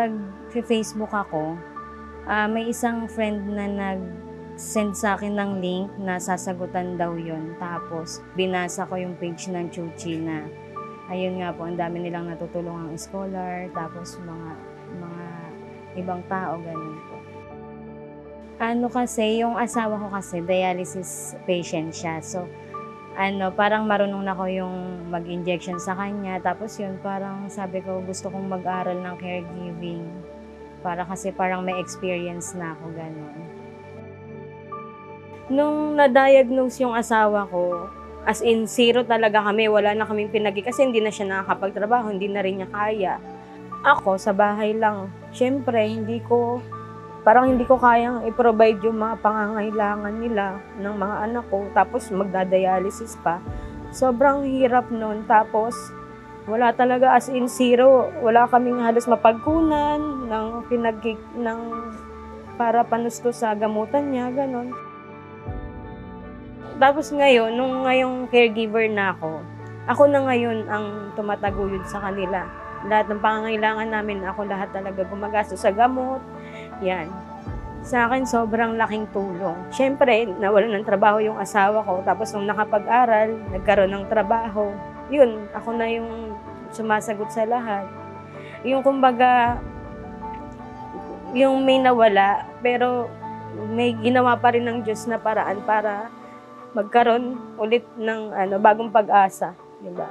nag-Facebook ako, may isang friend na nag-send sa akin ng link na sasagutan daw yon. Tapos, binasa ko yung page ng Chuchi na, ayun nga po, ang dami nilang natutulungang scholar, tapos mga ibang tao, ganun po. Ano kasi, yung asawa ko kasi, dialysis patient siya. So, parang marunong na ko yung mag-injection sa kanya. Tapos yun, parang sabi ko, gusto kong mag-aral ng caregiving. Kasi parang may experience na ako, gano'n. Nung na-diagnose yung asawa ko, as in, zero talaga kami. Wala na kaming kasi hindi na siya nakakapagtrabaho, hindi na rin niya kaya. Ako, sa bahay lang. Siyempre, hindi ko kayang i-provide yung mga pangangailangan nila ng mga anak ko. Tapos magdadialysis pa. Sobrang hirap nun. Tapos wala talaga, as in zero. Wala kaming halos mapagkunan para panusto sa gamutan niya, ganon. Tapos ngayon, ngayong caregiver na ako na ngayon ang tumataguyod sa kanila. Lahat ng pangangailangan namin, ako lahat talaga gumagastos sa gamot. Yan. Sa akin, sobrang laking tulong. Siyempre, nawalan ng trabaho yung asawa ko. Tapos nung nakapag-aral, nagkaroon ng trabaho. Yun, ako na yung sumasagot sa lahat. Yung kumbaga, yung may nawala, pero may ginawa pa rin ng Diyos na paraan para magkaroon ulit ng bagong pag-asa. Diba?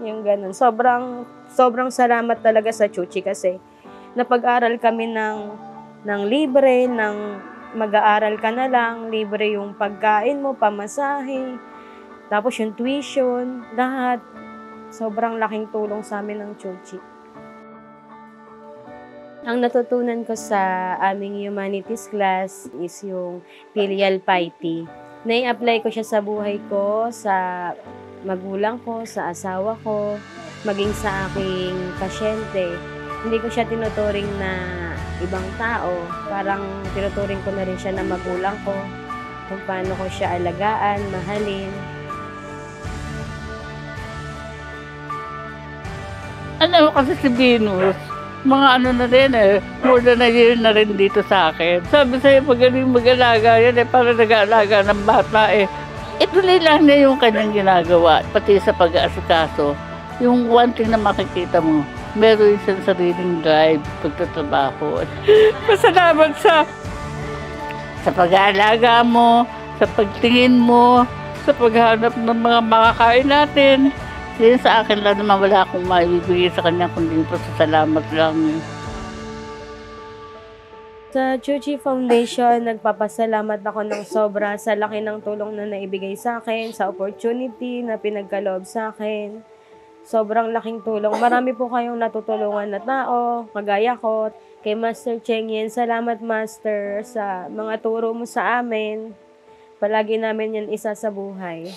Yung ganun. Sobrang salamat talaga sa Chuchi kasi napag-aral kami ng libre, mag-aaral ka na lang, libre yung pagkain mo, pamasahe, tapos yung tuition, lahat. Sobrang laking tulong sa amin ng Chuchi. Ang natutunan ko sa aming humanities class is yung filial piety. Nai-apply ko siya sa buhay ko, sa magulang ko, sa asawa ko, maging sa aking pasyente. Hindi ko siya tinuturing na ibang tao. Parang tinuturing ko na rin siya na magulang ko. Kung paano ko siya alagaan, mahalin. Ano kasi si Venus, mga na rin more than a year na rin dito sa akin. Sabi sa'yo, magaling mag-alaga yan para nag-aalaga ng bata Ituloy lang niya yung kanyang ginagawa, pati sa pag-aasikaso. Yung one thing na makikita mo, meron siyang sariling drive, pagtatrabaho. Pasalamat sa pag-aalaga mo, sa pagtingin mo, sa paghanap ng mga makakain natin. Yan sa akin lang naman, wala akong maibibigay sa kanya, kundi pasasalamat lang. Sa Chuchi Foundation, nagpapasalamat ako ng sobra sa laki ng tulong na naibigay sa akin, sa opportunity na pinagkaloob sa akin. Sobrang laking tulong. Marami po kayong natutulungan na tao, kagaya ko. Kay Master Cheng Yen, salamat Master sa mga turo mo sa amin. Palagi namin yan isa sa buhay.